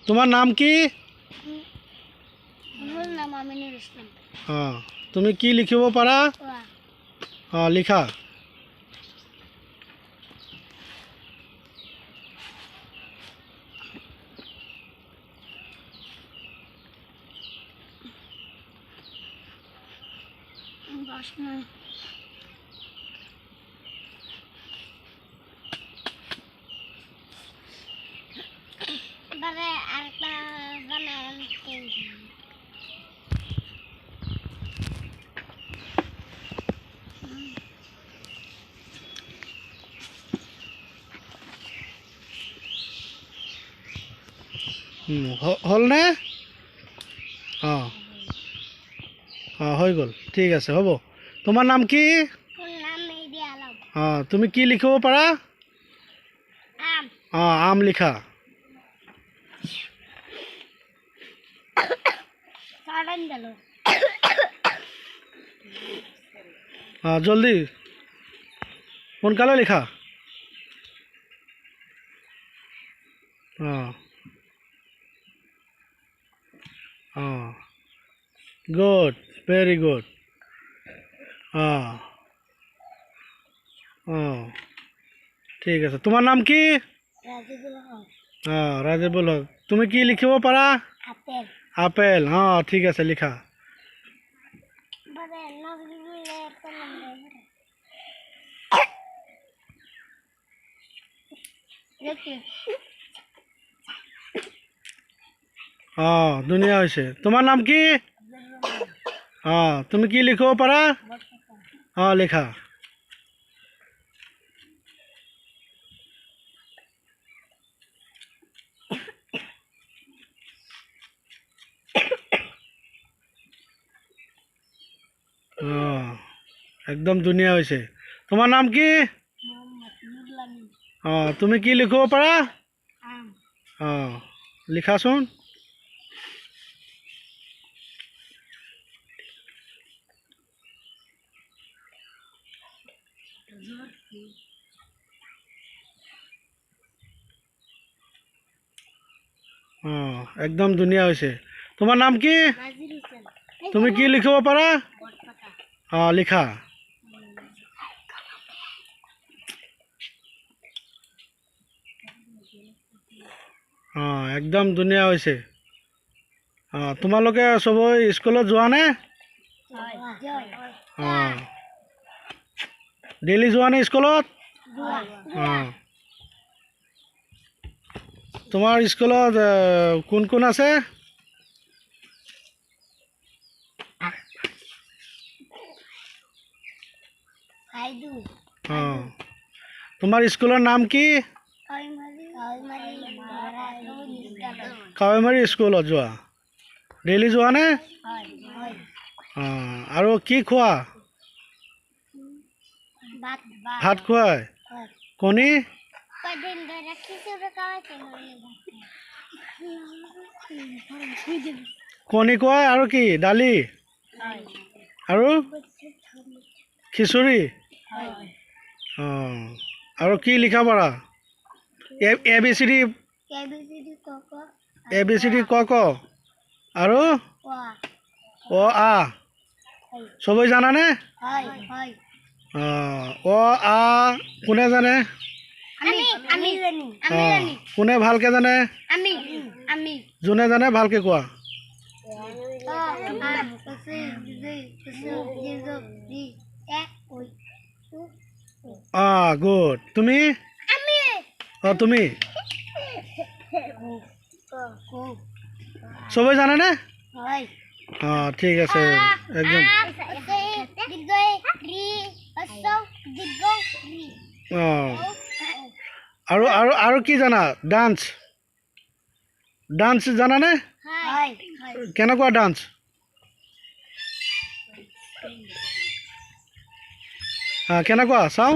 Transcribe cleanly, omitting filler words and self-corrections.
তোমাৰ নাম কি? মোৰ নাম আমিনুল ইছলাম। তুমি কি লিখিব পাৰা? লিখা। বারে আরেকটা বানান হল নে? হৈ গ'ল, ঠিক আছে, হ'ব। তোমাৰ নাম কি? মোৰ নাম মেহেদি আলম। তুমি কি লিখিব পাৰা? আম। আম লিখা। সাড়ান গেল। জলদি সোনকালে লিখা। Good, very good. ঠিক আছে, তোমাৰ নাম কি? ৰাজিবুল হক। ৰাজিবুল হক। তুমি কি লিখিব পাৰা? আপেল। আপেল। ঠিক আছে, লিখা। বাৰে নজৰুল একটা নাম দেয়। দেখি। ধুনীয়া হৈছে। তোমাৰ নাম কি? তুমি কি লিখিব পাৰা? লিখা। একদম ধুনীয়া হৈছে। তোমাৰ নাম কি? তুমি কি লিখিব পাৰা? লিখাচোন। একদম ধুনীয়া হৈছে। তোমাৰ নাম কি? তুমি কি লিখিব পাৰা? লিখা। একদম ধুনীয়া হৈছে। তোমালোকে সবই স্কুলত যোৱা নে? ডেইলি যোৱা নে স্কুলত? তোমাৰ স্কুলত কোন কোন আছে? তোমাৰ স্কুলৰ নাম কি? কাৱৈমাৰী স্কুলত যোৱা? ডেইলি যোৱা নে? আৰু কি খোৱা? ভাত খোৱাই? কণী? কণী খোৱাই আৰু কি? দালি আৰু খিচুৰি? আৰু কি লিখা পাৰা? এ বি চি ডি ক ক আৰু সবই জানানে? কোনে জানে? কোনে ভালকে জানে? যোনে জানে ভালকে কোৱা। গুড। তুমি? তুমি সবাই জানে না? ঠিক আছে, একদম। আৰু আৰু আৰু কি জানা? ডান্স ডান্স জানা নে? কেনেকুৱা ডান্স? কেনেকুৱা চাওঁ।